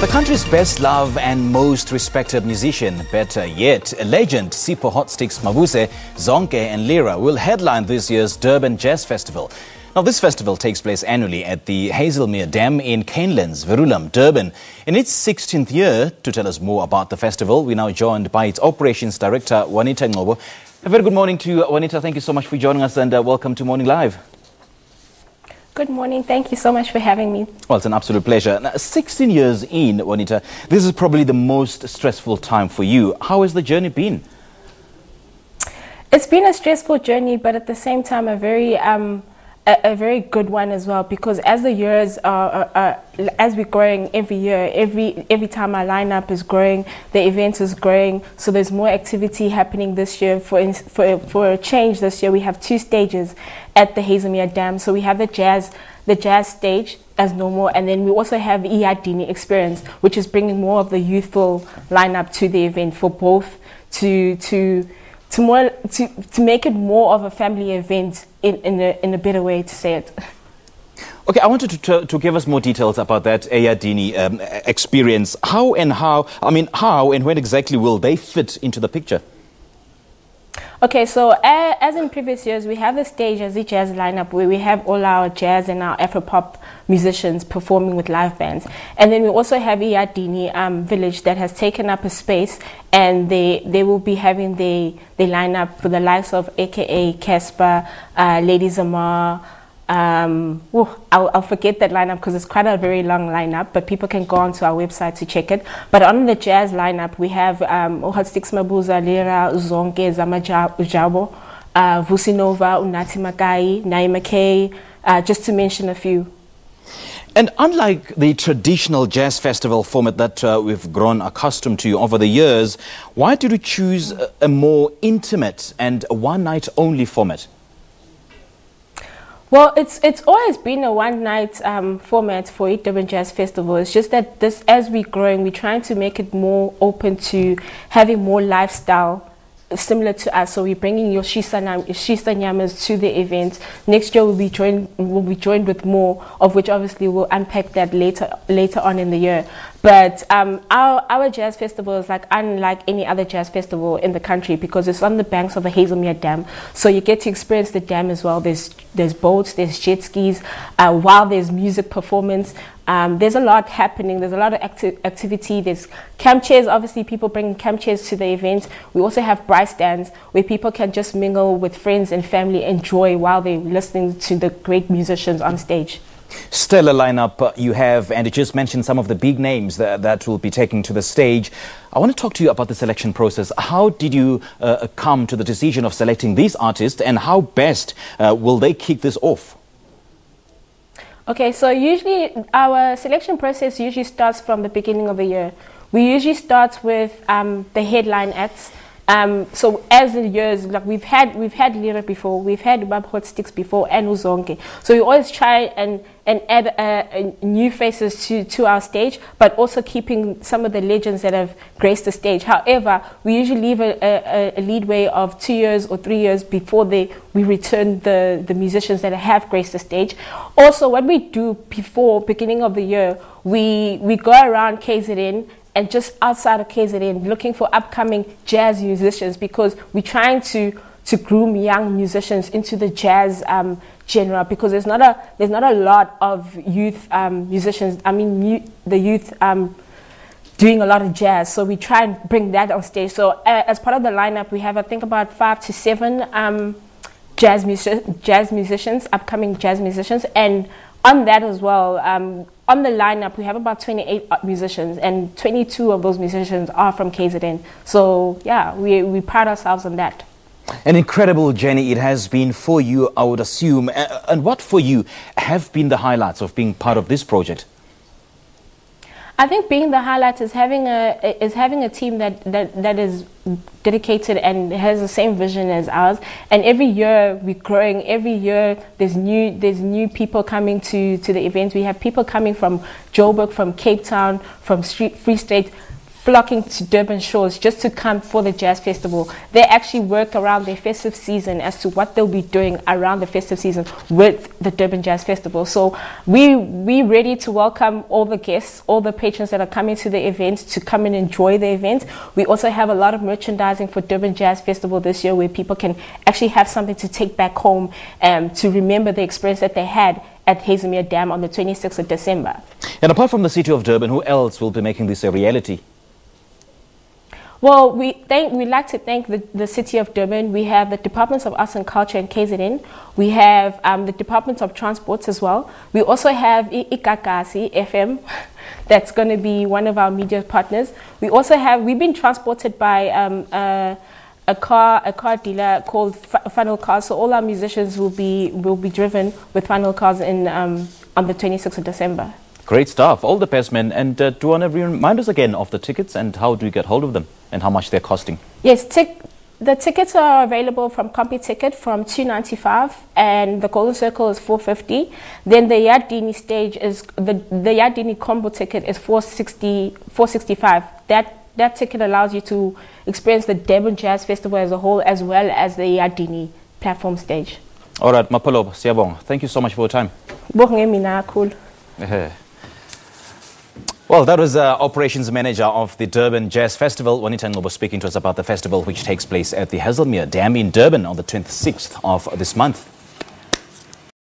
The country's best loved and most respected musician, better yet, a legend, Sipho Hotstix Mabuse, Zonke and Lira will headline this year's Durban Jazz Festival. Now, this festival takes place annually at the Hazelmere Dam in Canelands Verulam, Durban. In its 16th year, to tell us more about the festival, we're now joined by its Operations Director Wanita Ngcobo. A very good morning to you, Wanita. Thank you so much for joining us and welcome to Morning Live. Good morning. Thank you so much for having me. Well, it's an absolute pleasure. Now, 16 years in, Wanita, this is probably the most stressful time for you. How has the journey been? It's been a stressful journey, but at the same time, a very good one as well. Because as the years as we're growing every year, every time our lineup is growing, the event is growing. So there's more activity happening this year. For a change, this year we have 2 stages at the Hazelmere Dam. So we have the jazz stage as normal, and then we also have Iadini Experience, which is bringing more of the youthful lineup to the event for both to make it more of a family event in a better way to say it. Okay, I wanted to give us more details about that Iadini experience. How and when exactly will they fit into the picture? Okay, so as in previous years, we have the stage as the jazz lineup where we have all our jazz and our Afropop musicians performing with live bands. And then we also have Iadini Village that has taken up a space, and they will be having the lineup for the likes of AKA Casper, Lady Zamar. I'll forget that lineup because it's quite a very long lineup, but people can go onto our website to check it. But on the jazz lineup, we have Hotstix Mabuse, Lira, Zonke, Jabo, Vusinova, Unati Makai, Naima K, just to mention a few. And unlike the traditional jazz festival format that we've grown accustomed to over the years, why did you choose a more intimate and one-night only format? Well, it's always been a one-night format for the Durban Jazz Festival. It's just that as we're growing, we're trying to make it more open to having more lifestyle similar to us. So we're bringing your Shisa Nyamas to the event. Next year we'll be joined with more, of which obviously we'll unpack that later on in the year. But our jazz festival is unlike any other jazz festival in the country because it's on the banks of the Hazelmere Dam. So you get to experience the dam as well. There's boats, there's jet skis, while there's music performance. There's a lot happening. There's a lot of activity. There's camp chairs. Obviously, people bring camp chairs to the event. We also have braai stands where people can just mingle with friends and family, enjoy while they're listening to the great musicians on stage. Stellar lineup you have, and you just mentioned some of the big names that will be taking to the stage. I want to talk to you about the selection process. How did you come to the decision of selecting these artists, and how best will they kick this off? Okay, so usually our selection process usually starts from the beginning of the year. We usually start with the headline acts. So as the years, we've had Lira before, we've had Hotstix before, and Zonke. So we always try and add new faces to our stage, but also keeping some of the legends that have graced the stage. However, we usually leave a leadway of 2 years or 3 years before we return the musicians that have graced the stage. Also, what we do before beginning of the year, we go around KZN and just outside of KZN looking for upcoming jazz musicians, because we're trying to groom young musicians into the jazz genre, because there's not a lot of youth musicians. I mean, the youth doing a lot of jazz, so we try and bring that on stage. So as part of the lineup, we have I think about 5 to 7 jazz musicians, upcoming jazz musicians, and on that as well, on the lineup, we have about 28 musicians, and 22 of those musicians are from KZN. So, yeah, we pride ourselves on that. An incredible journey it has been for you, I would assume. And what for you have been the highlights of being part of this project? I think being the highlight is having a team that is dedicated and has the same vision as ours. And every year we're growing. Every year there's new people coming to the event. We have people coming from Joburg, from Cape Town, from Free State, flocking to Durban shores just to come for the Jazz Festival. They actually work around their festive season as to what they'll be doing around the festive season with the Durban Jazz Festival. So we're ready to welcome all the guests, all the patrons that are coming to the event to come and enjoy the event. We also have a lot of merchandising for Durban Jazz Festival this year where people can actually have something to take back home to remember the experience that they had at Hazelmere Dam on the 26th of December. And apart from the city of Durban, who else will be making this a reality? Well, we'd like to thank the City of Durban. We have the Departments of Arts and Culture and KZN. We have the Department of Transports as well. We also have Ikakasi FM, that's going to be one of our media partners. We've been transported by a car dealer called Funnel Cars. So all our musicians will be driven with Funnel Cars on the 26th of December. Great stuff. All the best, man. And do you want to remind us again of the tickets and how do you get hold of them and how much they're costing? Yes, the tickets are available from CompuTicket from $2.95 and the Golden Circle is $4.50. Then the Yardini stage is the Yardini combo ticket is $4.65. That ticket allows you to experience the Durban Jazz Festival as a whole as well as the Yardini platform stage. All right, Mapolo, Siyabong, thank you so much for your time. Cool. Well, that was Operations Manager of the Durban Jazz Festival, Wanita Ngcobo, speaking to us about the festival which takes place at the Hazelmere Dam in Durban on the 26th of this month.